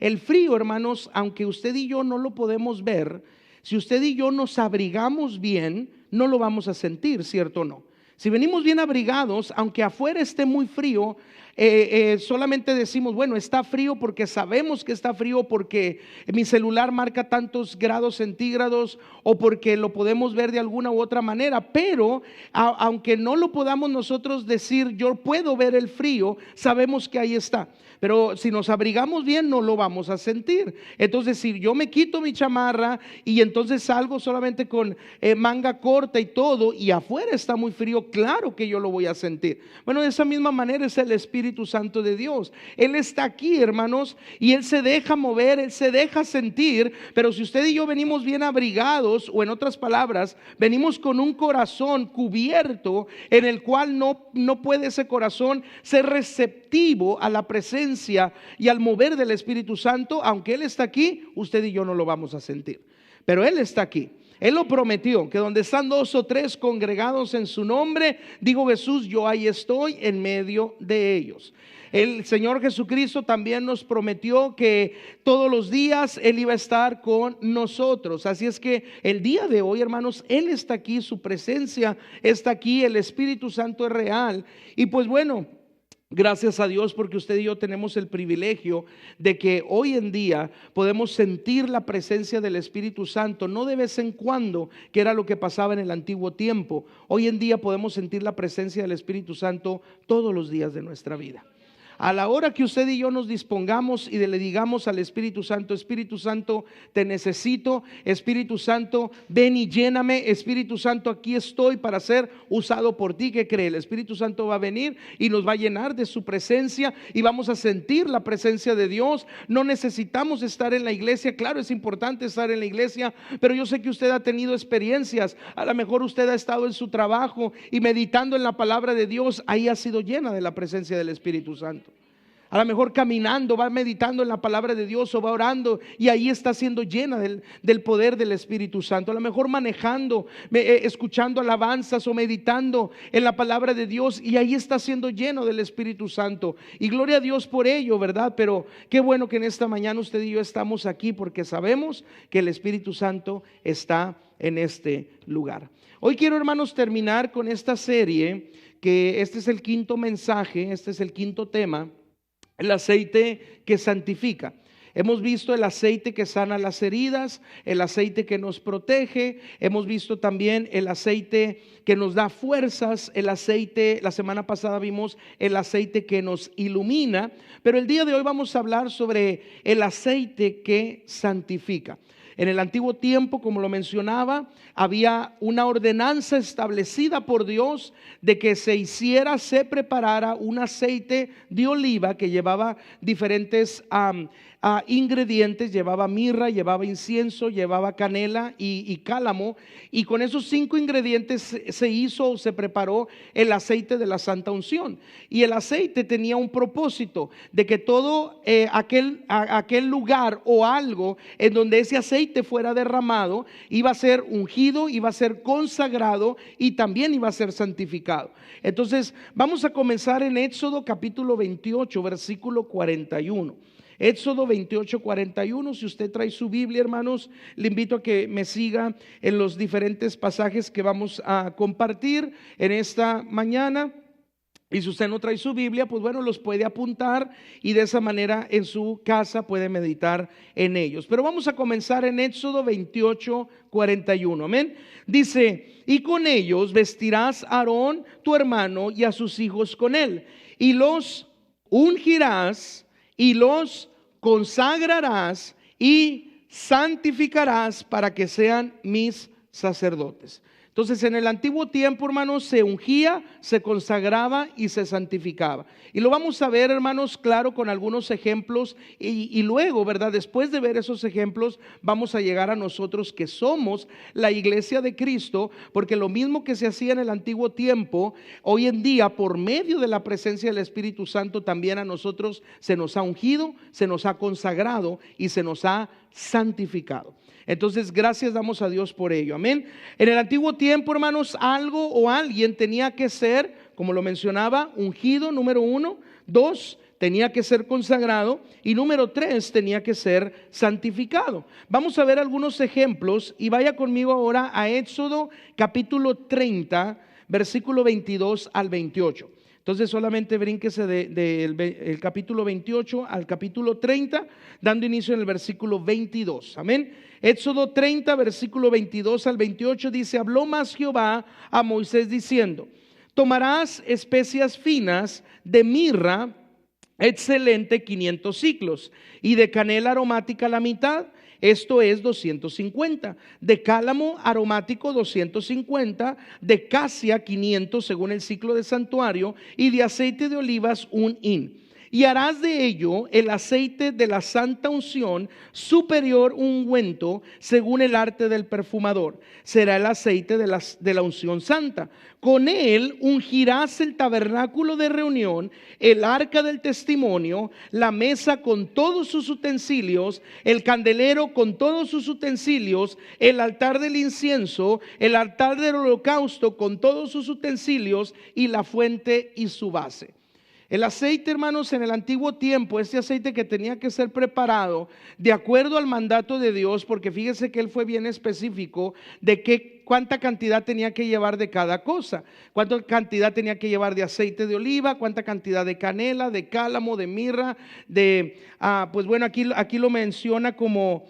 El frío, hermanos, aunque usted y yo no lo podemos ver, si usted y yo nos abrigamos bien, no lo vamos a sentir, ¿cierto o no? Si venimos bien abrigados, aunque afuera esté muy frío, solamente decimos, bueno, está frío porque sabemos que está frío, porque mi celular marca tantos grados centígrados o porque lo podemos ver de alguna u otra manera. Pero aunque no lo podamos nosotros decir, yo puedo ver el frío, sabemos que ahí está. Pero si nos abrigamos bien, no lo vamos a sentir. Entonces, si yo me quito mi chamarra y entonces salgo solamente con manga corta y todo, y afuera está muy frío, claro que yo lo voy a sentir. Bueno, de esa misma manera es el Espíritu Santo de Dios. Él está aquí, hermanos, y Él se deja mover, Él se deja sentir. Pero si usted y yo venimos bien abrigados, o en otras palabras, venimos con un corazón cubierto, en el cual no puede ese corazón ser receptivo a la presencia y al mover del Espíritu Santo, aunque Él está aquí, usted y yo no lo vamos a sentir. Pero Él está aquí. Él lo prometió, que donde están 2 o 3 congregados en su nombre, dijo Jesús, yo ahí estoy en medio de ellos. El Señor Jesucristo también nos prometió que todos los días Él iba a estar con nosotros. Así es que el día de hoy, hermanos, Él está aquí, su presencia está aquí, el Espíritu Santo es real. Y pues bueno, gracias a Dios porque usted y yo tenemos el privilegio de que hoy en día podemos sentir la presencia del Espíritu Santo, no de vez en cuando, que era lo que pasaba en el antiguo tiempo. Hoy en día podemos sentir la presencia del Espíritu Santo todos los días de nuestra vida. A la hora que usted y yo nos dispongamos y le digamos al Espíritu Santo, Espíritu Santo, te necesito, Espíritu Santo, ven y lléname, Espíritu Santo, aquí estoy para ser usado por ti. ¿Qué cree? El Espíritu Santo va a venir y nos va a llenar de su presencia y vamos a sentir la presencia de Dios. No necesitamos estar en la iglesia. Claro, es importante estar en la iglesia, pero yo sé que usted ha tenido experiencias. A lo mejor usted ha estado en su trabajo y meditando en la palabra de Dios, ahí ha sido llena de la presencia del Espíritu Santo. A lo mejor caminando, va meditando en la palabra de Dios o va orando y ahí está siendo llena del poder del Espíritu Santo. A lo mejor manejando, escuchando alabanzas o meditando en la palabra de Dios y ahí está siendo lleno del Espíritu Santo. Y gloria a Dios por ello, ¿verdad? Pero qué bueno que en esta mañana usted y yo estamos aquí porque sabemos que el Espíritu Santo está en este lugar. Hoy quiero, hermanos, terminar con esta serie, que este es el quinto mensaje, este es el quinto tema. El aceite que santifica. Hemos visto el aceite que sana las heridas, el aceite que nos protege. Hemos visto también el aceite que nos da fuerzas, el aceite, la semana pasada vimos el aceite que nos ilumina. Pero el día de hoy vamos a hablar sobre el aceite que santifica. En el antiguo tiempo, como lo mencionaba, había una ordenanza establecida por Dios de que se preparara un aceite de oliva que llevaba diferentes ingredientes, llevaba mirra, llevaba incienso, llevaba canela y cálamo, y con esos 5 ingredientes se preparó el aceite de la santa unción. Y el aceite tenía un propósito de que todo aquel lugar o algo en donde ese aceite fuera derramado iba a ser ungido, iba a ser consagrado y también iba a ser santificado. Entonces vamos a comenzar en Éxodo capítulo 28 versículo 41. Éxodo 28, 41. Si usted trae su Biblia, hermanos, le invito a que me siga en los diferentes pasajes que vamos a compartir en esta mañana. Y si usted no trae su Biblia, pues bueno, los puede apuntar y de esa manera en su casa puede meditar en ellos. Pero vamos a comenzar en Éxodo 28, 41. Amén. Dice, y con ellos vestirás a Aarón tu hermano y a sus hijos con él, y los ungirás y los consagrarás y santificarás para que sean mis sacerdotes. Entonces en el antiguo tiempo, hermanos, se ungía, se consagraba y se santificaba. Y lo vamos a ver, hermanos, claro, con algunos ejemplos y luego, ¿verdad? Después de ver esos ejemplos, vamos a llegar a nosotros que somos la iglesia de Cristo, porque lo mismo que se hacía en el antiguo tiempo, hoy en día, por medio de la presencia del Espíritu Santo, también a nosotros se nos ha ungido, se nos ha consagrado y se nos ha santificado. Entonces, gracias damos a Dios por ello, amén. En el antiguo tiempo, hermanos, algo o alguien tenía que ser, como lo mencionaba, ungido, número 1. 2, tenía que ser consagrado, y número 3, tenía que ser santificado. Vamos a ver algunos ejemplos y vaya conmigo ahora a Éxodo capítulo 30, versículo 22 al 28. Entonces solamente brínquese del capítulo 28 al capítulo 30, dando inicio en el versículo 22. Amén. Éxodo 30, versículo 22 al 28 dice: habló más Jehová a Moisés diciendo: tomarás especias finas de mirra excelente 500 siclos, y de canela aromática la mitad, esto es 250, de cálamo aromático 250, de casia 500 según el ciclo de santuario, y de aceite de olivas 1 hin. Y harás de ello el aceite de la santa unción, superior ungüento, según el arte del perfumador. Será el aceite de la unción santa. Con él ungirás el tabernáculo de reunión, el arca del testimonio, la mesa con todos sus utensilios, el candelero con todos sus utensilios, el altar del incienso, el altar del holocausto con todos sus utensilios, y la fuente y su base. El aceite, hermanos, en el antiguo tiempo, este aceite que tenía que ser preparado de acuerdo al mandato de Dios, porque fíjese que él fue bien específico de cuánta cantidad tenía que llevar de cada cosa, cuánta cantidad tenía que llevar de aceite de oliva, cuánta cantidad de canela, de cálamo, de mirra, pues bueno, aquí lo menciona como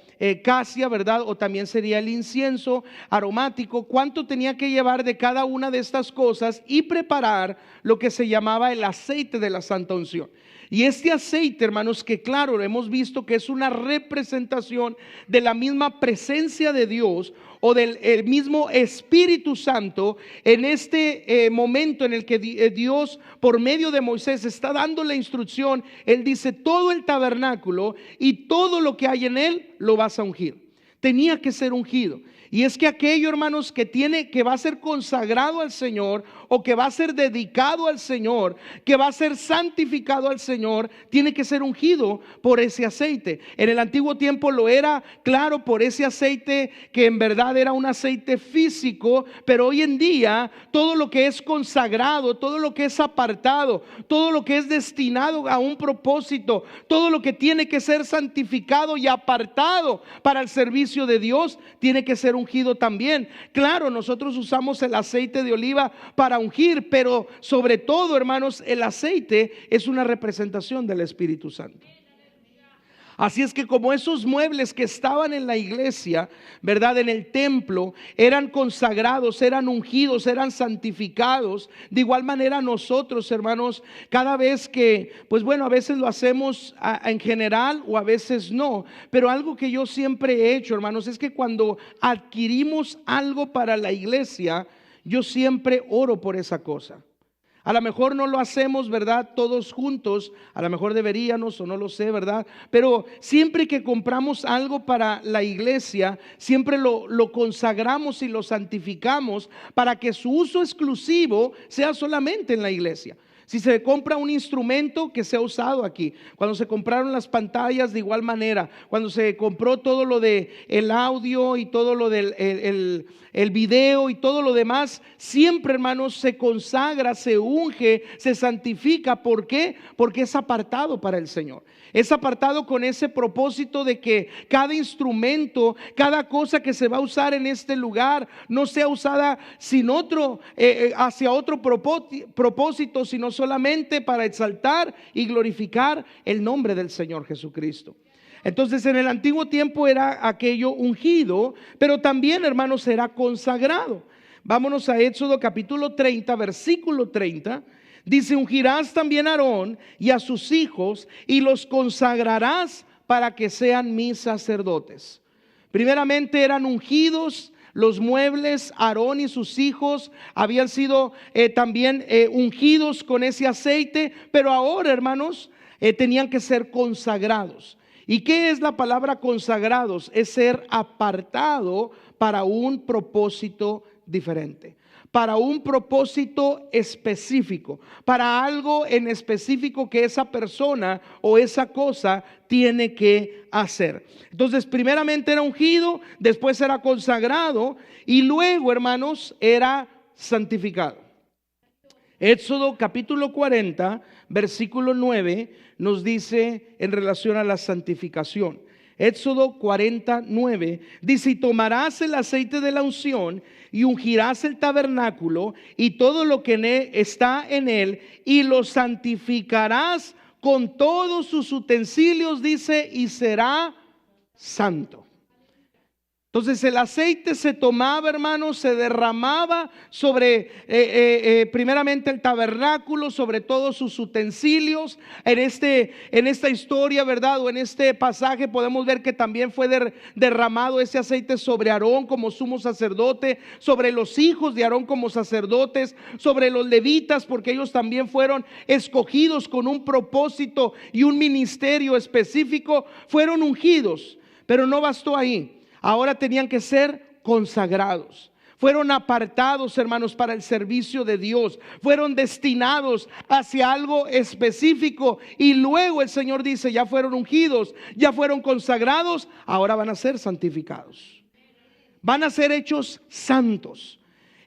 casia, ¿verdad? O también sería el incienso aromático, cuánto tenía que llevar de cada una de estas cosas y preparar lo que se llamaba el aceite de la santa unción. Y este aceite, hermanos, que claro, hemos visto que es una representación de la misma presencia de Dios o del mismo Espíritu Santo en este momento en el que Dios por medio de Moisés está dando la instrucción. Él dice: todo el tabernáculo y todo lo que hay en él lo vas a ungir. Tenía que ser ungido. Y es que aquello, hermanos, que va a ser consagrado al Señor, o que va a ser dedicado al Señor, que va a ser santificado al Señor, tiene que ser ungido por ese aceite. En el antiguo tiempo lo era, claro, por ese aceite que en verdad era un aceite físico, pero hoy en día todo lo que es consagrado, todo lo que es apartado, todo lo que es destinado a un propósito, todo lo que tiene que ser santificado y apartado para el servicio de Dios, tiene que ser ungido también. Claro, nosotros usamos el aceite de oliva para ungir, pero sobre todo, hermanos, el aceite es una representación del Espíritu Santo. Así es que como esos muebles que estaban en la iglesia, ¿verdad?, en el templo, eran consagrados, eran ungidos, eran santificados, de igual manera nosotros, hermanos, cada vez que, pues bueno, a veces lo hacemos en general o a veces no, pero algo que yo siempre he hecho, hermanos, es que cuando adquirimos algo para la iglesia, yo siempre oro por esa cosa. A lo mejor no lo hacemos, ¿verdad?, todos juntos, a lo mejor deberíamos o no lo sé, ¿verdad? Pero siempre que compramos algo para la iglesia, siempre lo consagramos y lo santificamos para que su uso exclusivo sea solamente en la iglesia. Si se compra un instrumento, que sea usado aquí. Cuando se compraron las pantallas, de igual manera. Cuando se compró todo lo de el audio y todo lo del el video y todo lo demás, siempre, hermanos, se consagra, se unge, se santifica. ¿Por qué? Porque es apartado para el Señor. Es apartado con ese propósito de que cada instrumento, cada cosa que se va a usar en este lugar, no sea usada sin hacia otro propósito, sino solamente para exaltar y glorificar el nombre del Señor Jesucristo. Entonces, en el antiguo tiempo era aquello ungido, pero también, hermanos, era consagrado. Vámonos a Éxodo capítulo 30, versículo 30. Dice: ungirás también a Aarón y a sus hijos y los consagrarás para que sean mis sacerdotes. Primeramente eran ungidos los muebles. Aarón y sus hijos habían sido también ungidos con ese aceite, pero ahora, hermanos, tenían que ser consagrados. ¿Y qué es la palabra consagrados? Es ser apartado para un propósito diferente, para un propósito específico, para algo en específico que esa persona o esa cosa tiene que hacer. Entonces, primeramente era ungido, después era consagrado y luego, hermanos, era santificado. Éxodo capítulo 40, versículo 9, nos dice en relación a la santificación. Éxodo 49 dice: y tomarás el aceite de la unción y ungirás el tabernáculo y todo lo que está en él, y lo santificarás con todos sus utensilios, dice, y será santo. Entonces el aceite se tomaba, hermanos, se derramaba sobre primeramente el tabernáculo, sobre todos sus utensilios. En esta historia, ¿verdad? O en este pasaje podemos ver que también fue derramado ese aceite sobre Aarón como sumo sacerdote, sobre los hijos de Aarón como sacerdotes, sobre los levitas, porque ellos también fueron escogidos con un propósito y un ministerio específico, fueron ungidos. Pero no bastó ahí. Ahora tenían que ser consagrados. Fueron apartados, hermanos, para el servicio de Dios. Fueron destinados hacia algo específico. Y luego el Señor dice: ya fueron ungidos, ya fueron consagrados, ahora van a ser santificados. Van a ser hechos santos.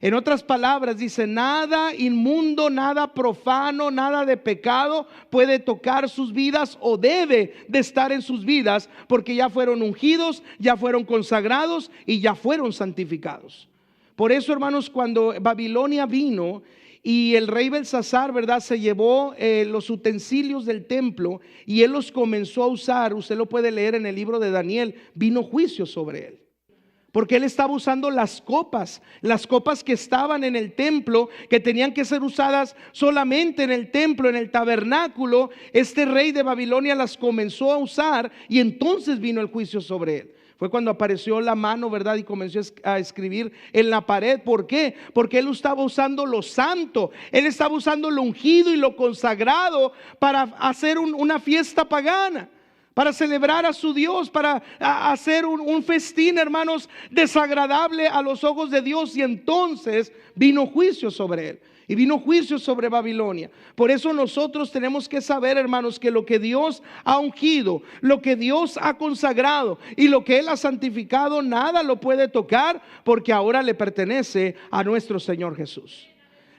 En otras palabras, dice: nada inmundo, nada profano, nada de pecado puede tocar sus vidas o debe de estar en sus vidas, porque ya fueron ungidos, ya fueron consagrados y ya fueron santificados. Por eso, hermanos, cuando Babilonia vino y el rey Belsasar, ¿verdad?, se llevó los utensilios del templo y él los comenzó a usar, usted lo puede leer en el libro de Daniel, vino juicio sobre él. Porque él estaba usando las copas que estaban en el templo, que tenían que ser usadas solamente en el templo, en el tabernáculo. Este rey de Babilonia las comenzó a usar y entonces vino el juicio sobre él. Fue cuando apareció la mano, ¿verdad? Y comenzó a escribir en la pared. ¿Por qué? Porque él estaba usando lo santo, él estaba usando lo ungido y lo consagrado para hacer una fiesta pagana, para celebrar a su Dios, para hacer un festín, hermanos, desagradable a los ojos de Dios. Y entonces vino juicio sobre él, y vino juicio sobre Babilonia. Por eso nosotros tenemos que saber, hermanos, que lo que Dios ha ungido, lo que Dios ha consagrado y lo que Él ha santificado, nada lo puede tocar, porque ahora le pertenece a nuestro Señor Jesús.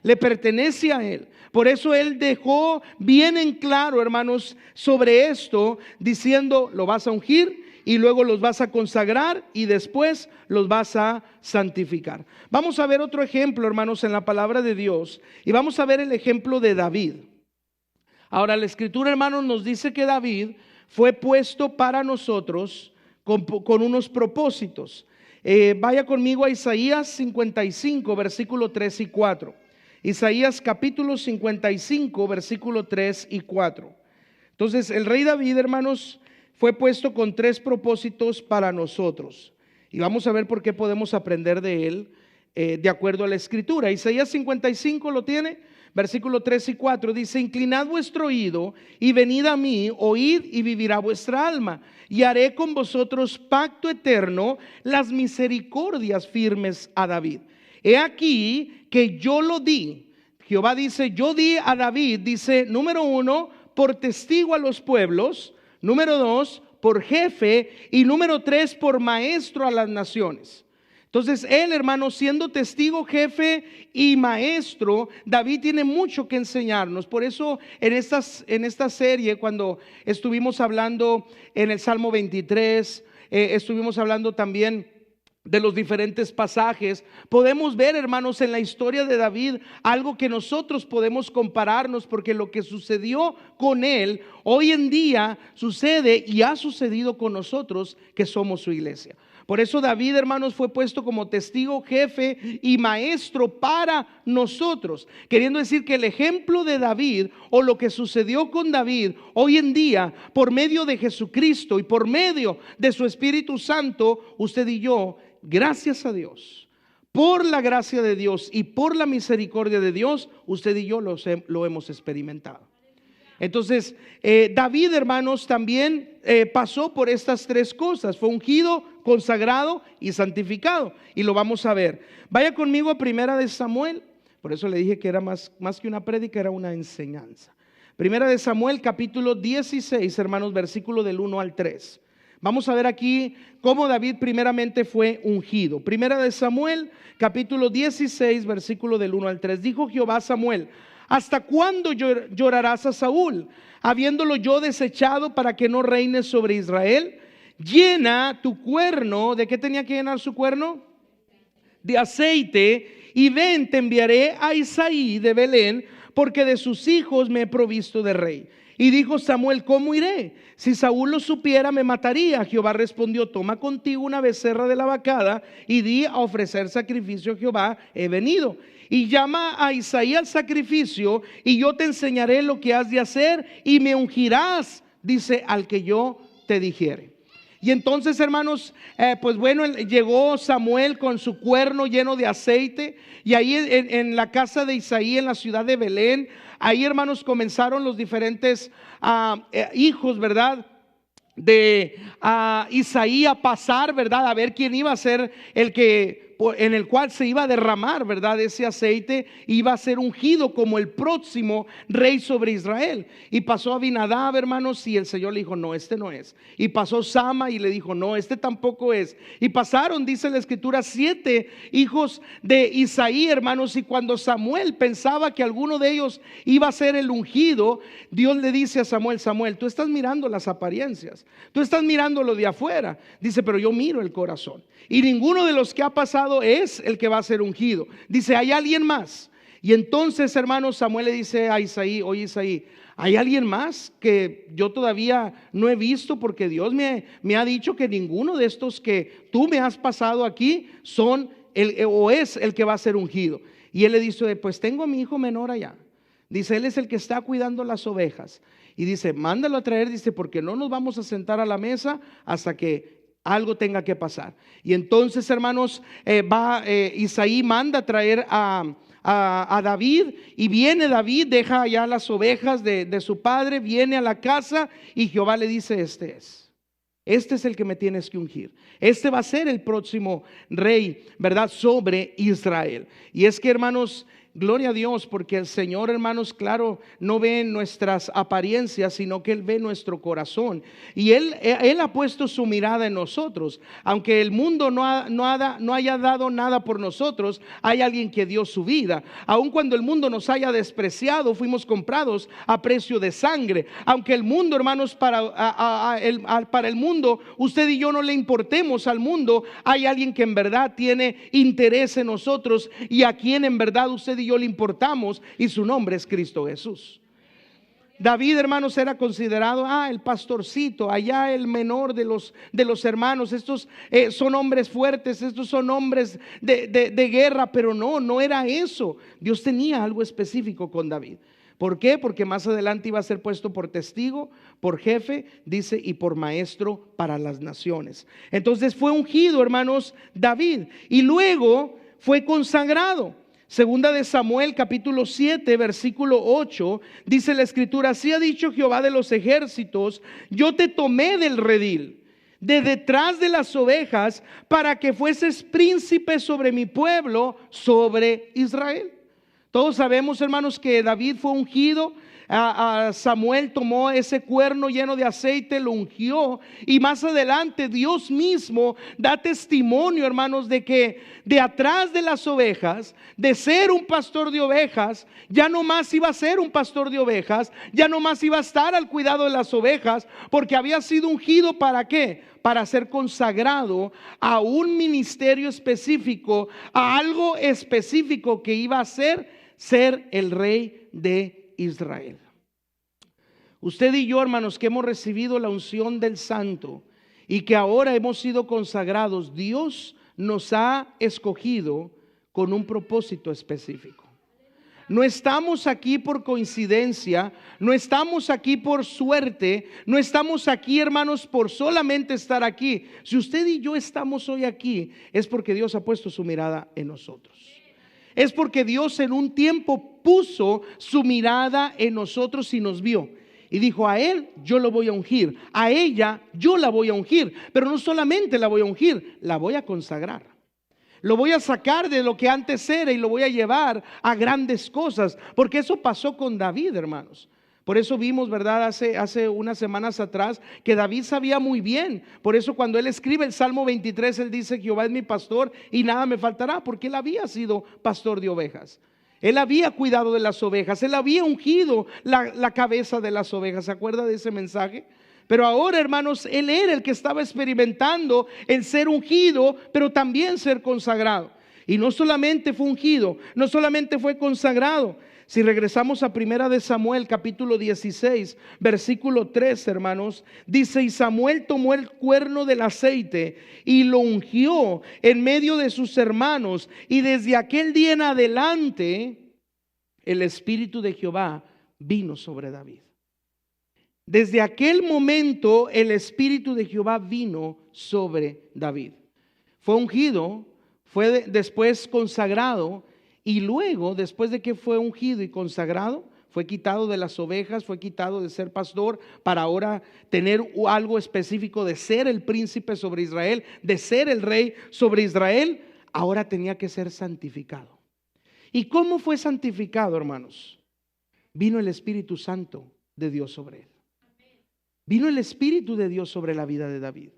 Le pertenece a Él. Por eso Él dejó bien en claro, hermanos, sobre esto, diciendo: lo vas a ungir y luego los vas a consagrar y después los vas a santificar. Vamos a ver otro ejemplo, hermanos, en la palabra de Dios, y vamos a ver el ejemplo de David. Ahora, la Escritura, hermanos, nos dice que David fue puesto para nosotros con unos propósitos. Vaya conmigo a Isaías 55, versículo 3 y 4. Isaías capítulo 55, versículo 3 y 4. Entonces el rey David, hermanos, fue puesto con 3 propósitos para nosotros. Y vamos a ver por qué podemos aprender de él de acuerdo a la Escritura. Isaías 55 lo tiene, versículo 3 y 4. Dice: inclinad vuestro oído y venid a mí, oíd y vivirá vuestra alma. Y haré con vosotros pacto eterno, las misericordias firmes a David. He aquí que yo lo di. Jehová dice: yo di a David, dice, número 1, por testigo a los pueblos, número 2, por jefe, y número 3, por maestro a las naciones. Entonces él, hermano, siendo testigo, jefe y maestro, David tiene mucho que enseñarnos. Por eso en esta serie, cuando estuvimos hablando en el Salmo 23, estuvimos hablando también de los diferentes pasajes, podemos ver, hermanos, en la historia de David algo que nosotros podemos compararnos, porque lo que sucedió con él hoy en día sucede y ha sucedido con nosotros, que somos su iglesia. Por eso David, hermanos, fue puesto como testigo, jefe y maestro para nosotros, queriendo decir que el ejemplo de David, o lo que sucedió con David hoy en día, por medio de Jesucristo y por medio de su Espíritu Santo, usted y yo, gracias a Dios, por la gracia de Dios y por la misericordia de Dios, usted y yo lo hemos experimentado. Entonces David, hermanos, también pasó por estas 3 cosas. Fue ungido, consagrado y santificado, y lo vamos a ver. Vaya conmigo a Primera de Samuel. Por eso le dije que era más que una prédica, era una enseñanza. Primera de Samuel capítulo 16, hermanos, versículo del 1 al 3. Vamos a ver aquí cómo David primeramente fue ungido. Primera de Samuel capítulo 16, versículo del 1 al 3. Dijo Jehová a Samuel: ¿Hasta cuándo llorarás a Saúl, habiéndolo yo desechado para que no reine sobre Israel? Llena tu cuerno. ¿De qué tenía que llenar su cuerno? De aceite. Y ven, te enviaré a Isaí de Belén, porque de sus hijos me he provisto de rey. Y dijo Samuel: ¿cómo iré? Si Saúl lo supiera, me mataría. Jehová respondió: toma contigo una becerra de la vacada y di: a ofrecer sacrificio a Jehová he venido. Y llama a Isaí al sacrificio, y yo te enseñaré lo que has de hacer, y me ungirás, dice, al que yo te dijere. Y entonces, hermanos, pues bueno, llegó Samuel con su cuerno lleno de aceite, y ahí en la casa de Isaí, en la ciudad de Belén, ahí, hermanos, comenzaron los diferentes hijos, ¿verdad?, de Isaí a pasar, ¿verdad?, a ver quién iba a ser el que, en el cual se iba a derramar, ¿verdad?, ese aceite, iba a ser ungido como el próximo rey sobre Israel. Y pasó Abinadab, hermanos, y el Señor le dijo: no, este no es. Y pasó Sama y le dijo: no, este tampoco es. Y pasaron, dice la escritura, 7 hijos de Isaí, hermanos. Y cuando Samuel pensaba que alguno de ellos iba a ser el ungido, Dios le dice a Samuel: Samuel, tú estás mirando las apariencias, tú estás mirando lo de afuera. Dice: pero yo miro el corazón, y ninguno de los que ha pasado es el que va a ser ungido. Dice: ¿hay alguien más? Y entonces, hermanos, Samuel le dice a Isaí: oye, Isaí, ¿hay alguien más que yo todavía no he visto? Porque Dios me ha dicho que ninguno de estos que tú me has pasado aquí son o es el que va a ser ungido. Y él le dice: pues tengo a mi hijo menor allá. Dice: él es el que está cuidando las ovejas. Y dice: mándalo a traer. Dice: porque no nos vamos a sentar a la mesa hasta que algo tenga que pasar. Y entonces, hermanos, Isaí manda a traer a David. Y viene David, deja allá las ovejas de su padre, viene a la casa, y Jehová le dice: este es el que me tienes que ungir. Este va a ser el próximo rey, ¿verdad?, sobre Israel. Y es que, hermanos, gloria a Dios, porque el Señor, hermanos, claro, no ve nuestras apariencias, sino que Él ve nuestro corazón. Y Él ha puesto su mirada en nosotros. Aunque el mundo no haya dado nada por nosotros, hay alguien que dio su vida. Aun cuando el mundo nos haya despreciado, fuimos comprados a precio de sangre. Aunque el mundo, hermanos, para el mundo, usted y yo no le importemos al mundo, hay alguien que en verdad tiene interés en nosotros, y a quien en verdad usted y yo le importamos, y su nombre es Cristo Jesús. David, hermanos, era considerado el pastorcito, allá el menor de los hermanos. Estos son hombres fuertes, estos son hombres de guerra, pero no era eso. Dios tenía algo específico con David. ¿Por qué? Porque más adelante iba a ser puesto por testigo, por jefe, dice, y por maestro para las naciones. Entonces fue ungido, hermanos, David, y luego fue consagrado. Segunda de Samuel, capítulo 7, versículo 8, dice la escritura: así ha dicho Jehová de los ejércitos: yo te tomé del redil, de detrás de las ovejas, para que fueses príncipe sobre mi pueblo, sobre Israel. Todos sabemos, hermanos, que David fue ungido. Samuel tomó ese cuerno lleno de aceite, lo ungió, y más adelante Dios mismo da testimonio, hermanos, de que de atrás de las ovejas, de ser un pastor de ovejas, ya no más iba a ser un pastor de ovejas, ya no más iba a estar al cuidado de las ovejas, porque había sido ungido. ¿Para qué? Para ser consagrado a un ministerio específico, a algo específico que iba a ser el rey de Israel. Usted y yo, hermanos, que hemos recibido la unción del Santo y que ahora hemos sido consagrados, Dios nos ha escogido con un propósito específico. No estamos aquí por coincidencia, no estamos aquí por suerte, no estamos aquí, hermanos, por solamente estar aquí. Si usted y yo estamos hoy aquí, es porque Dios ha puesto su mirada en nosotros. Es porque Dios en un tiempo puso su mirada en nosotros y nos vio. Y dijo: a él yo lo voy a ungir, a ella yo la voy a ungir. Pero no solamente la voy a ungir, la voy a consagrar. Lo voy a sacar de lo que antes era y lo voy a llevar a grandes cosas. Porque eso pasó con David, hermanos. Por eso vimos, ¿verdad?, hace unas semanas atrás, que David sabía muy bien. Por eso cuando él escribe el Salmo 23, él dice: Jehová es mi pastor y nada me faltará, porque él había sido pastor de ovejas. Él había cuidado de las ovejas, él había ungido la cabeza de las ovejas. ¿Se acuerda de ese mensaje? Pero ahora, hermanos, él era el que estaba experimentando el ser ungido, pero también ser consagrado. Y no solamente fue ungido, no solamente fue consagrado. Si regresamos a Primera de Samuel, capítulo 16, versículo 3, hermanos, dice: y Samuel tomó el cuerno del aceite y lo ungió en medio de sus hermanos, y desde aquel día en adelante el Espíritu de Jehová vino sobre David. Desde aquel momento el Espíritu de Jehová vino sobre David. Fue ungido, fue después consagrado, y luego, después de que fue ungido y consagrado, fue quitado de las ovejas, fue quitado de ser pastor para ahora tener algo específico de ser el príncipe sobre Israel, de ser el rey sobre Israel. Ahora tenía que ser santificado. ¿Y cómo fue santificado, hermanos? Vino el Espíritu Santo de Dios sobre él. Vino el Espíritu de Dios sobre la vida de David.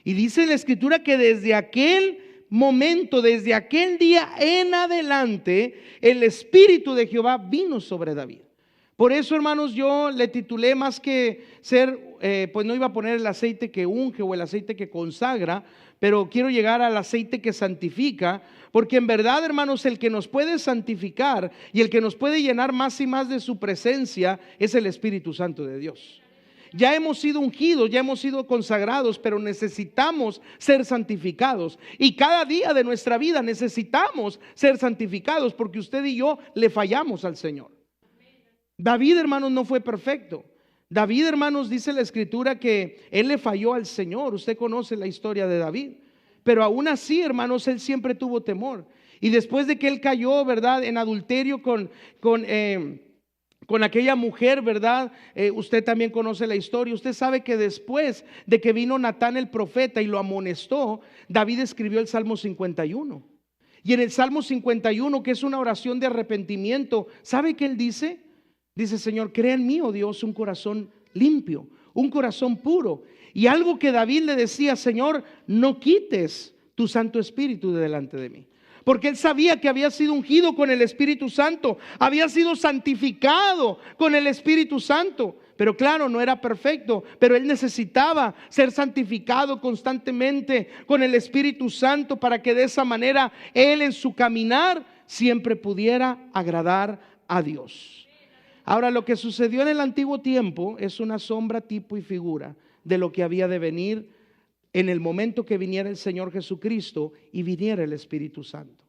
Y dice la Escritura que desde aquel momento, desde aquel día en adelante, el Espíritu de Jehová vino sobre David. Por eso, hermanos, yo le titulé, más que ser, pues no iba a poner el aceite que unge o el aceite que consagra, pero quiero llegar al aceite que santifica, porque en verdad, hermanos, el que nos puede santificar y el que nos puede llenar más y más de su presencia es el Espíritu Santo de Dios. Ya hemos sido ungidos, ya hemos sido consagrados, pero necesitamos ser santificados. Y cada día de nuestra vida necesitamos ser santificados, porque usted y yo le fallamos al Señor. David, hermanos, no fue perfecto. David, hermanos, dice la Escritura que él le falló al Señor. Usted conoce la historia de David. Pero aún así, hermanos, él siempre tuvo temor. Y después de que él cayó, ¿verdad?, en adulterio con aquella mujer, ¿verdad? Usted también conoce la historia. Usted sabe que después de que vino Natán el profeta y lo amonestó, David escribió el Salmo 51. Y en el Salmo 51, que es una oración de arrepentimiento, ¿sabe qué él dice? Dice: Señor, crea en mí, oh Dios, un corazón limpio, un corazón puro. Y algo que David le decía: Señor, no quites tu Santo Espíritu de delante de mí. Porque él sabía que había sido ungido con el Espíritu Santo, había sido santificado con el Espíritu Santo. Pero claro, no era perfecto, pero él necesitaba ser santificado constantemente con el Espíritu Santo, para que de esa manera él en su caminar siempre pudiera agradar a Dios. Ahora, lo que sucedió en el antiguo tiempo es una sombra, tipo y figura de lo que había de venir en el momento que viniera el Señor Jesucristo y viniera el Espíritu Santo.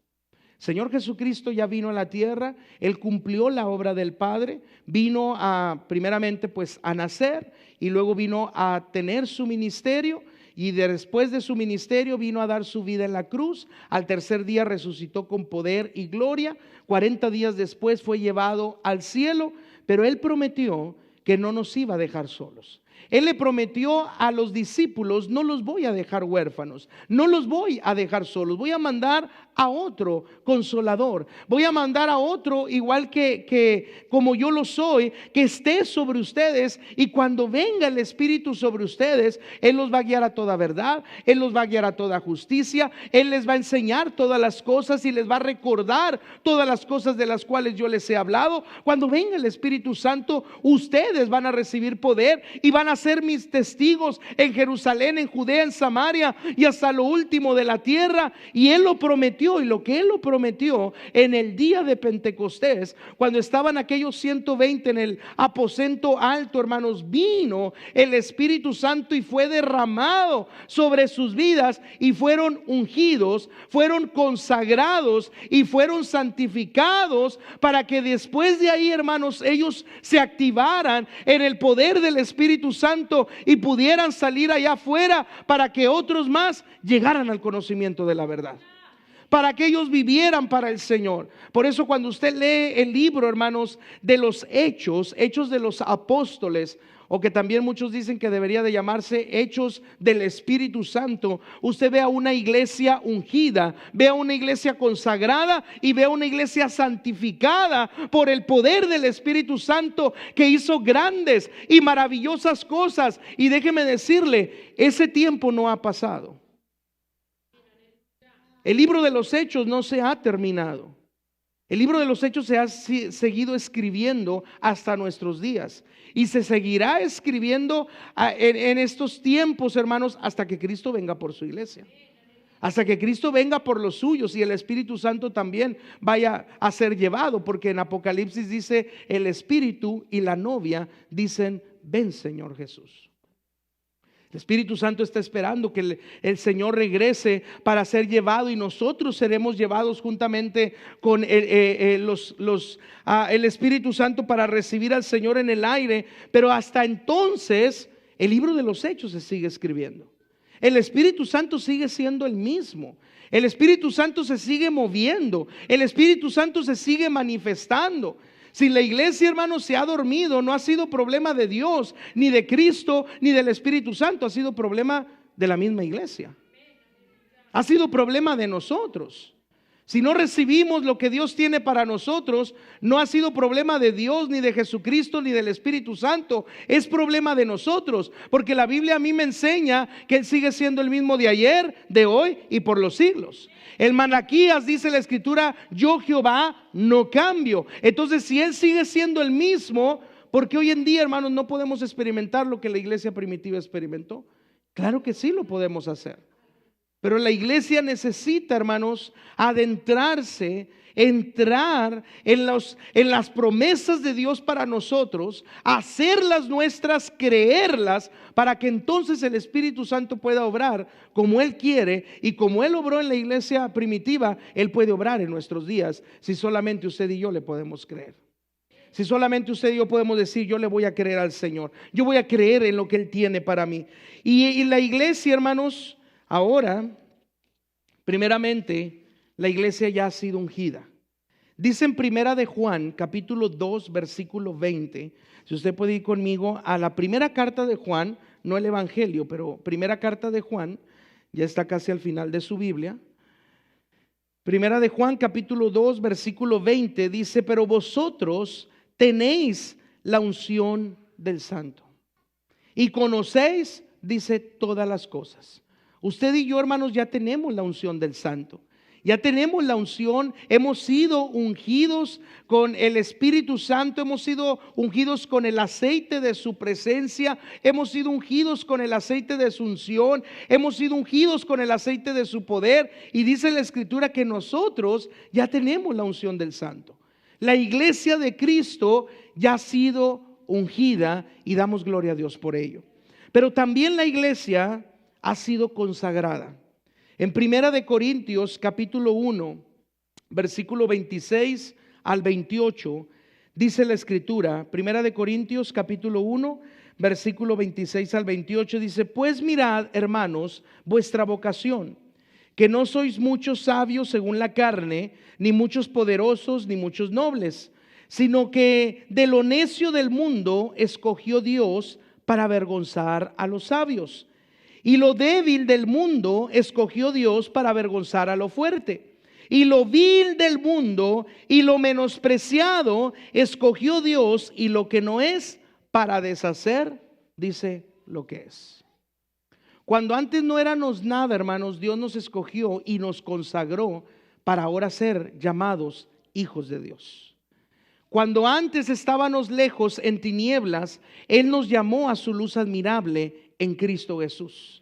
Señor Jesucristo ya vino a la tierra, Él cumplió la obra del Padre, vino primeramente pues a nacer, y luego vino a tener su ministerio, y después de su ministerio vino a dar su vida en la cruz. Al tercer día resucitó con poder y gloria. 40 días después fue llevado al cielo, pero Él prometió que no nos iba a dejar solos. Él le prometió a los discípulos: no los voy a dejar huérfanos, no los voy a dejar solos, voy a mandar a otro consolador, voy a mandar a otro igual que como yo lo soy, que esté sobre ustedes, y cuando venga el Espíritu sobre ustedes, Él los va a guiar a toda verdad, Él los va a guiar a toda justicia, Él les va a enseñar todas las cosas y les va a recordar todas las cosas de las cuales yo les he hablado. Cuando venga el Espíritu Santo, ustedes van a recibir poder y van a ser mis testigos en Jerusalén, en Judea, en Samaria y hasta lo último de la tierra. Y Él lo prometió, y lo que Él lo prometió en el día de Pentecostés, cuando estaban aquellos 120 en el aposento alto, hermanos, vino el Espíritu Santo y fue derramado sobre sus vidas, y fueron ungidos, fueron consagrados y fueron santificados, para que después de ahí, hermanos, ellos se activaran en el poder del Espíritu Santo y pudieran salir allá afuera, para que otros más llegaran al conocimiento de la verdad, para que ellos vivieran para el Señor. Por eso, cuando usted lee el libro, hermanos, de los Hechos de los Apóstoles, o que también muchos dicen que debería de llamarse Hechos del Espíritu Santo, usted ve a una iglesia ungida, ve a una iglesia consagrada y ve a una iglesia santificada por el poder del Espíritu Santo, que hizo grandes y maravillosas cosas. Y déjeme decirle, ese tiempo no ha pasado. El libro de los Hechos no se ha terminado. El libro de los Hechos se ha seguido escribiendo hasta nuestros días y se seguirá escribiendo en estos tiempos, hermanos, hasta que Cristo venga por su iglesia. Hasta que Cristo venga por los suyos y el Espíritu Santo también vaya a ser llevado, porque en Apocalipsis dice: el Espíritu y la novia dicen: ven, Señor Jesús. El Espíritu Santo está esperando que el Señor regrese para ser llevado, y nosotros seremos llevados juntamente con el Espíritu Santo para recibir al Señor en el aire. Pero hasta entonces el libro de los Hechos se sigue escribiendo. El Espíritu Santo sigue siendo el mismo. El Espíritu Santo se sigue moviendo. El Espíritu Santo se sigue manifestando. Si la iglesia, hermanos, se ha dormido, no ha sido problema de Dios, ni de Cristo, ni del Espíritu Santo. Ha sido problema de la misma iglesia. Ha sido problema de nosotros. Si no recibimos lo que Dios tiene para nosotros, no ha sido problema de Dios, ni de Jesucristo, ni del Espíritu Santo. Es problema de nosotros, porque la Biblia a mí me enseña que Él sigue siendo el mismo de ayer, de hoy y por los siglos. En Malaquías dice la Escritura: yo Jehová no cambio. Entonces, si Él sigue siendo el mismo, ¿por qué hoy en día, hermanos, no podemos experimentar lo que la iglesia primitiva experimentó? Claro que sí lo podemos hacer. Pero la iglesia necesita, hermanos, adentrarse, entrar en las promesas de Dios para nosotros, hacerlas nuestras, creerlas, para que entonces el Espíritu Santo pueda obrar como Él quiere, y como Él obró en la iglesia primitiva, Él puede obrar en nuestros días, si solamente usted y yo le podemos creer. Si solamente usted y yo podemos decir: yo le voy a creer al Señor, yo voy a creer en lo que Él tiene para mí. Y la iglesia, hermanos, ahora, primeramente, la iglesia ya ha sido ungida. Dice en Primera de Juan, capítulo 2, versículo 20. Si usted puede ir conmigo a la primera carta de Juan, no el Evangelio, pero primera carta de Juan, ya está casi al final de su Biblia. Primera de Juan, capítulo 2, versículo 20, dice: pero vosotros tenéis la unción del Santo y conocéis, dice, todas las cosas. Usted y yo, hermanos, ya tenemos la unción del Santo. Ya tenemos la unción, hemos sido ungidos con el Espíritu Santo, hemos sido ungidos con el aceite de su presencia, hemos sido ungidos con el aceite de su unción, hemos sido ungidos con el aceite de su poder. Y dice la Escritura que nosotros ya tenemos la unción del Santo. La iglesia de Cristo ya ha sido ungida y damos gloria a Dios por ello. Pero también la iglesia ha sido consagrada. En Primera de Corintios capítulo 1, versículo 26 al 28, dice la Escritura, Primera de Corintios capítulo 1, versículo 26 al 28, dice: pues mirad, hermanos, vuestra vocación, que no sois muchos sabios según la carne, ni muchos poderosos, ni muchos nobles, sino que de lo necio del mundo escogió Dios para avergonzar a los sabios. Y lo débil del mundo escogió Dios para avergonzar a lo fuerte. Y lo vil del mundo y lo menospreciado escogió Dios, y lo que no es, para deshacer, dice, lo que es. Cuando antes no éramos nada, hermanos, Dios nos escogió y nos consagró para ahora ser llamados hijos de Dios. Cuando antes estábamos lejos en tinieblas, Él nos llamó a su luz admirable en Cristo Jesús.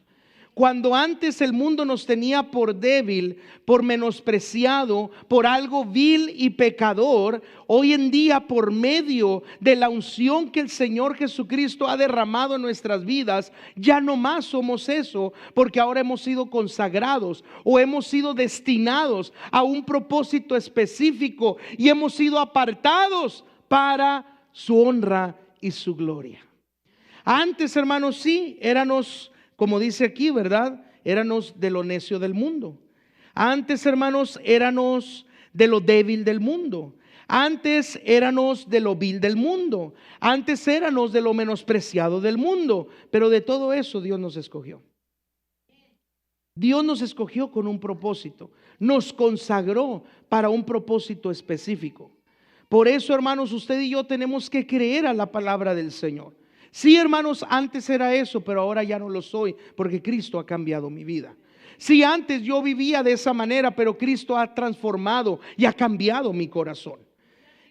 Cuando antes el mundo nos tenía por débil, por menospreciado, por algo vil y pecador, hoy en día, por medio de la unción que el Señor Jesucristo ha derramado en nuestras vidas, ya no más somos eso, porque ahora hemos sido consagrados o hemos sido destinados a un propósito específico y hemos sido apartados para su honra y su gloria. Antes, hermanos, sí, éramos, como dice aquí, ¿verdad? Éramos de lo necio del mundo. Antes, hermanos, éramos de lo débil del mundo. Antes éramos de lo vil del mundo. Antes éramos de lo menospreciado del mundo. Pero de todo eso Dios nos escogió. Dios nos escogió con un propósito. Nos consagró para un propósito específico. Por eso, hermanos, usted y yo tenemos que creer a la palabra del Señor. Sí, hermanos, antes era eso, pero ahora ya no lo soy, porque Cristo ha cambiado mi vida. Si antes yo vivía de esa manera, pero Cristo ha transformado y ha cambiado mi corazón.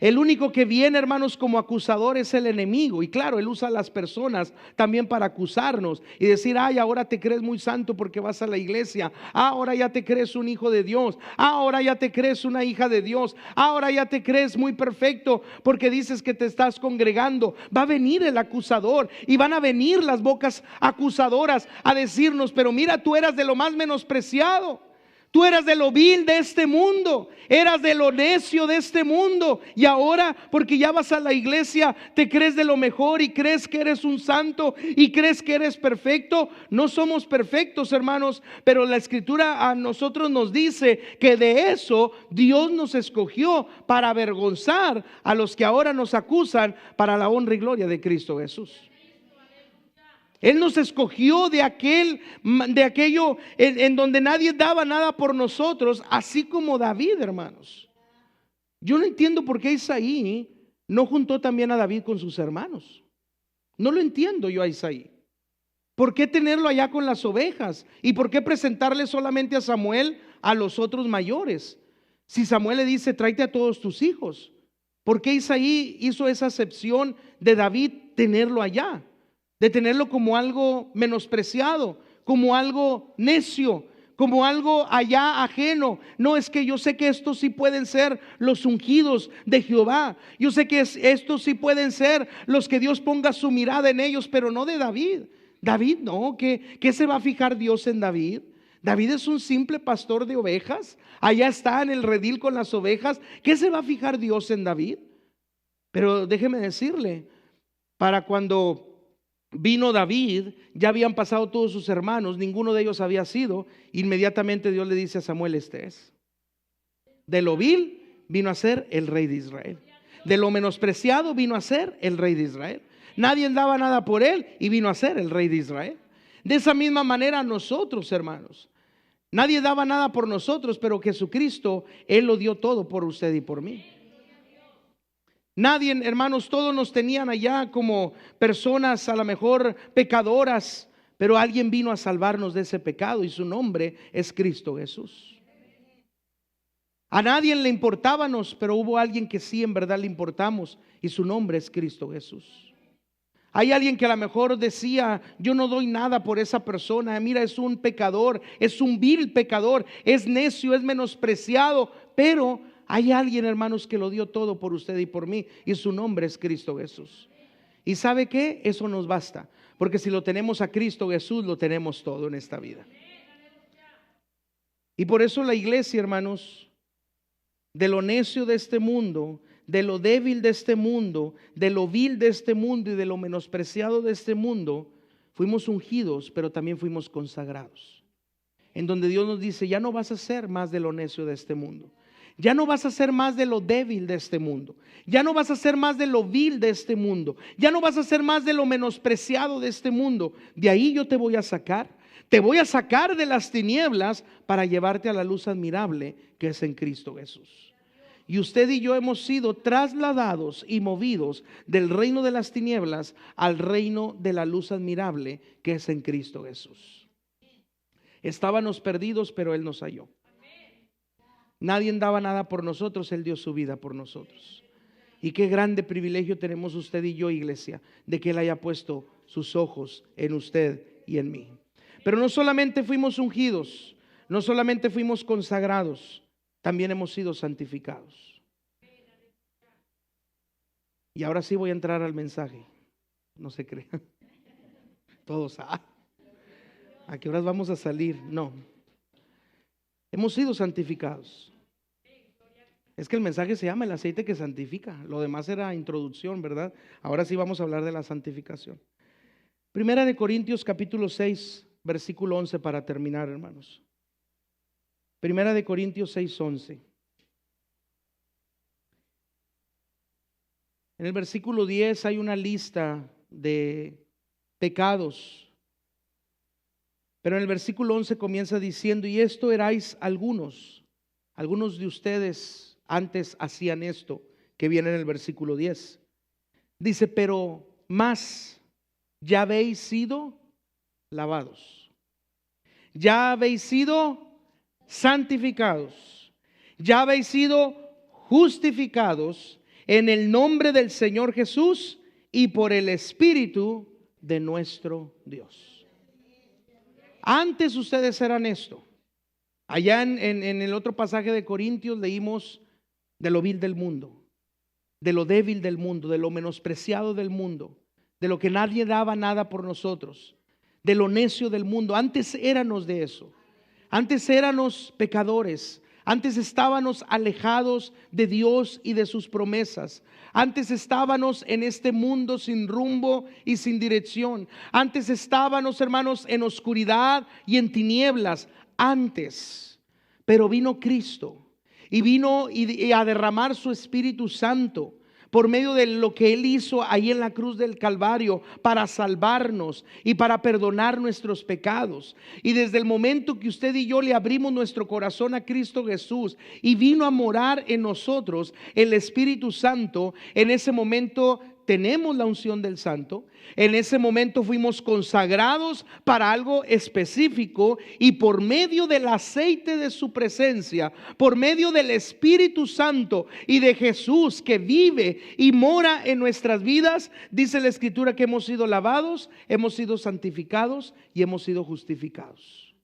El único que viene, hermanos, como acusador es el enemigo. Y claro, él usa a las personas también para acusarnos y decir: ay, ahora te crees muy santo porque vas a la iglesia. Ahora ya te crees un hijo de Dios. Ahora ya te crees una hija de Dios. Ahora ya te crees muy perfecto porque dices que te estás congregando. Va a venir el acusador y van a venir las bocas acusadoras a decirnos: pero mira, tú eras de lo más menospreciado. Tú eras de lo vil de este mundo, eras de lo necio de este mundo, y ahora, porque ya vas a la iglesia, te crees de lo mejor y crees que eres un santo y crees que eres perfecto. No somos perfectos, hermanos, pero la Escritura a nosotros nos dice que de eso Dios nos escogió para avergonzar a los que ahora nos acusan, para la honra y gloria de Cristo Jesús. Él nos escogió de aquello en donde nadie daba nada por nosotros, así como David, hermanos. Yo no entiendo por qué Isaí no juntó también a David con sus hermanos. No lo entiendo yo a Isaí. ¿Por qué tenerlo allá con las ovejas? ¿Y por qué presentarle solamente a Samuel a los otros mayores? Si Samuel le dice: tráete a todos tus hijos. ¿Por qué Isaí hizo esa acepción de David tenerlo allá? De tenerlo como algo menospreciado, como algo necio, como algo allá ajeno. No, es que yo sé que estos sí pueden ser los ungidos de Jehová. Yo sé que estos sí pueden ser los que Dios ponga su mirada en ellos, pero no de David. David no, ¿qué se va a fijar Dios en David? David es un simple pastor de ovejas. Allá está en el redil con las ovejas. ¿Qué se va a fijar Dios en David? Pero déjeme decirle, para cuando vino David, ya habían pasado todos sus hermanos, ninguno de ellos había sido. Inmediatamente Dios le dice a Samuel: este es. De lo vil vino a ser el rey de Israel. De lo menospreciado vino a ser el rey de Israel. Nadie daba nada por él y vino a ser el rey de Israel. De esa misma manera nosotros, hermanos, nadie daba nada por nosotros, pero Jesucristo, Él lo dio todo por usted y por mí. Nadie, hermanos, todos nos tenían allá como personas a lo mejor pecadoras, pero alguien vino a salvarnos de ese pecado y su nombre es Cristo Jesús. A nadie le importábamos, pero hubo alguien que sí en verdad le importamos y su nombre es Cristo Jesús. Hay alguien que a lo mejor decía: yo no doy nada por esa persona, mira, es un pecador, es un vil pecador, es necio, es menospreciado, pero hay alguien, hermanos, que lo dio todo por usted y por mí, y su nombre es Cristo Jesús. ¿Y sabe qué? Eso nos basta, porque si lo tenemos a Cristo Jesús, lo tenemos todo en esta vida. Y por eso la iglesia, hermanos, de lo necio de este mundo, de lo débil de este mundo, de lo vil de este mundo y de lo menospreciado de este mundo, fuimos ungidos, pero también fuimos consagrados. En donde Dios nos dice: ya no vas a ser más de lo necio de este mundo. Ya no vas a ser más de lo débil de este mundo. Ya no vas a ser más de lo vil de este mundo. Ya no vas a ser más de lo menospreciado de este mundo. De ahí yo te voy a sacar. Te voy a sacar de las tinieblas para llevarte a la luz admirable que es en Cristo Jesús. Y usted y yo hemos sido trasladados y movidos del reino de las tinieblas al reino de la luz admirable que es en Cristo Jesús. Estábamos perdidos, pero Él nos halló. Nadie daba nada por nosotros, Él dio su vida por nosotros. Y qué grande privilegio tenemos usted y yo, iglesia, de que Él haya puesto sus ojos en usted y en mí. Pero no solamente fuimos ungidos, no solamente fuimos consagrados, también hemos sido santificados. Y ahora sí voy a entrar al mensaje. No se crean. Todos, ¿a qué horas vamos a salir? No. Hemos sido santificados. Es que el mensaje se llama el aceite que santifica. Lo demás era introducción, ¿verdad? Ahora sí vamos a hablar de la santificación. Primera de Corintios capítulo 6, versículo 11 para terminar, hermanos. Primera de Corintios 6, 11. En el versículo 10 hay una lista de pecados. Pero en el versículo 11 comienza diciendo: y esto erais algunos de ustedes antes hacían esto, que viene en el versículo 10. Dice: pero más ya habéis sido lavados, ya habéis sido santificados, ya habéis sido justificados en el nombre del Señor Jesús y por el Espíritu de nuestro Dios. Antes ustedes eran esto. Allá en el otro pasaje de Corintios leímos de lo vil del mundo, de lo débil del mundo, de lo menospreciado del mundo, de lo que nadie daba nada por nosotros, de lo necio del mundo. Antes éramos de eso. Antes éramos pecadores. Antes estábamos alejados de Dios y de sus promesas. Antes estábamos en este mundo sin rumbo y sin dirección. Antes estábamos, hermanos, en oscuridad y en tinieblas. Antes. Pero vino Cristo y vino a derramar su Espíritu Santo por medio de lo que Él hizo ahí en la cruz del Calvario para salvarnos y para perdonar nuestros pecados. Y desde el momento que usted y yo le abrimos nuestro corazón a Cristo Jesús y vino a morar en nosotros el Espíritu Santo, en ese momento tenemos la unción del Santo. En ese momento fuimos consagrados para algo específico, y por medio del aceite de su presencia, por medio del Espíritu Santo y de Jesús que vive y mora en nuestras vidas, dice la Escritura que hemos sido lavados, hemos sido santificados y hemos sido justificados.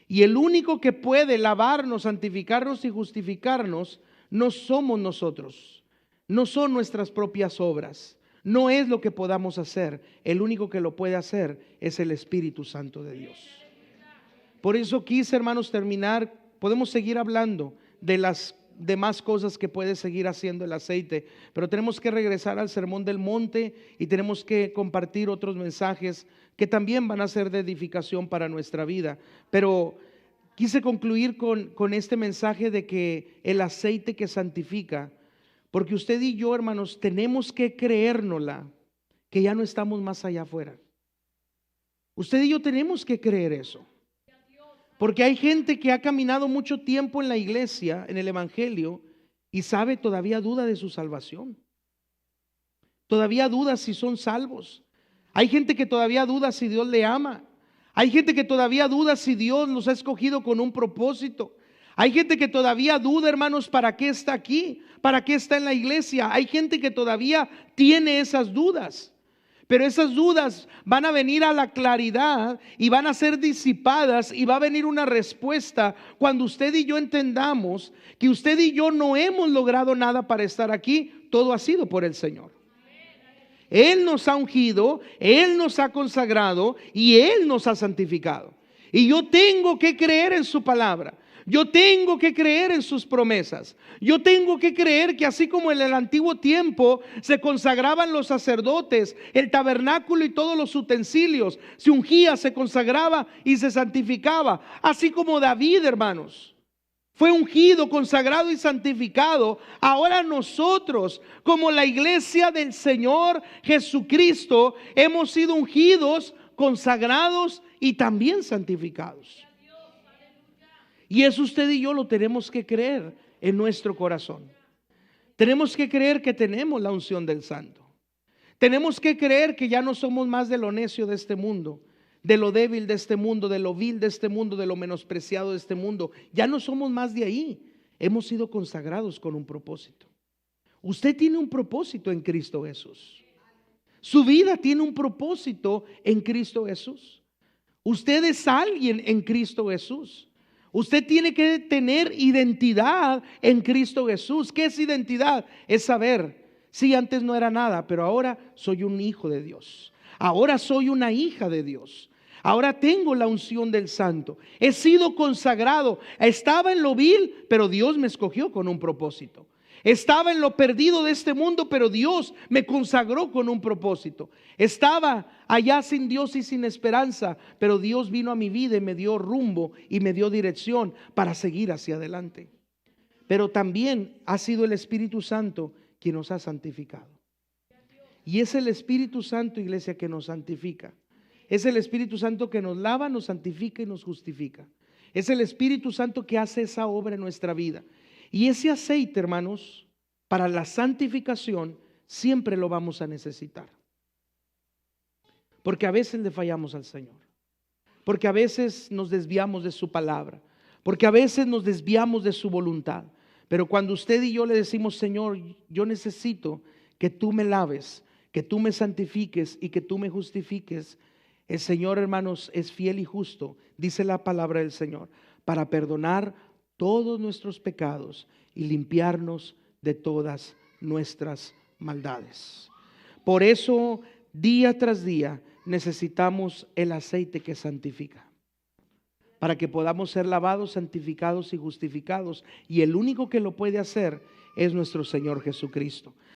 Y el único que puede lavarnos, santificarnos y justificarnos no somos nosotros. No son nuestras propias obras, no es lo que podamos hacer. El único que lo puede hacer es el Espíritu Santo de Dios. Por eso quise, hermanos, terminar. Podemos seguir hablando de las demás cosas que puede seguir haciendo el aceite, pero tenemos que regresar al Sermón del Monte y tenemos que compartir otros mensajes que también van a ser de edificación para nuestra vida. Pero quise concluir con este mensaje de que el aceite que santifica. Porque usted y yo, hermanos, tenemos que creérnosla, que ya no estamos más allá afuera. Usted y yo tenemos que creer eso. Porque hay gente que ha caminado mucho tiempo en la iglesia, en el evangelio, y sabe, todavía duda de su salvación. Todavía duda si son salvos. Hay gente que todavía duda si Dios le ama. Hay gente que todavía duda si Dios los ha escogido con un propósito. Hay gente que todavía duda, hermanos, ¿para qué está aquí? ¿Para qué está en la iglesia? Hay gente que todavía tiene esas dudas. Pero esas dudas van a venir a la claridad y van a ser disipadas, y va a venir una respuesta cuando usted y yo entendamos que usted y yo no hemos logrado nada para estar aquí. Todo ha sido por el Señor. Él nos ha ungido, Él nos ha consagrado y Él nos ha santificado. Y yo tengo que creer en su palabra. Yo tengo que creer en sus promesas. Yo tengo que creer que así como en el antiguo tiempo se consagraban los sacerdotes, el tabernáculo y todos los utensilios, se ungía, se consagraba y se santificaba. Así como David, hermanos, fue ungido, consagrado y santificado. Ahora nosotros, como la iglesia del Señor Jesucristo, hemos sido ungidos, consagrados y también santificados. Y eso usted y yo lo tenemos que creer en nuestro corazón. Tenemos que creer que tenemos la unción del Santo. Tenemos que creer que ya no somos más de lo necio de este mundo, de lo débil de este mundo, de lo vil de este mundo, de lo menospreciado de este mundo. Ya no somos más de ahí. Hemos sido consagrados con un propósito. Usted tiene un propósito en Cristo Jesús. Su vida tiene un propósito en Cristo Jesús. Usted es alguien en Cristo Jesús. Usted tiene que tener identidad en Cristo Jesús. ¿Qué es identidad? Es saber, sí, antes no era nada, pero ahora soy un hijo de Dios. Ahora soy una hija de Dios. Ahora tengo la unción del Santo. He sido consagrado. Estaba en lo vil, pero Dios me escogió con un propósito. Estaba en lo perdido de este mundo, pero Dios me consagró con un propósito. Estaba allá sin Dios y sin esperanza, pero Dios vino a mi vida y me dio rumbo y me dio dirección para seguir hacia adelante. Pero también ha sido el Espíritu Santo quien nos ha santificado. Y es el Espíritu Santo, iglesia, que nos santifica. Es el Espíritu Santo que nos lava, nos santifica y nos justifica. Es el Espíritu Santo que hace esa obra en nuestra vida. Y ese aceite, hermanos, para la santificación siempre lo vamos a necesitar. Porque a veces le fallamos al Señor. porque a veces nos desviamos de su palabra, porque a veces nos desviamos de su voluntad. Pero cuando usted y yo le decimos: Señor, yo necesito que tú me laves, que tú me santifiques y que tú me justifiques, el Señor, hermanos, es fiel y justo, dice la palabra del Señor, para perdonar todos nuestros pecados y limpiarnos de todas nuestras maldades. Por eso, día tras día, necesitamos el aceite que santifica, para que podamos ser lavados, santificados y justificados. Y el único que lo puede hacer es nuestro Señor Jesucristo.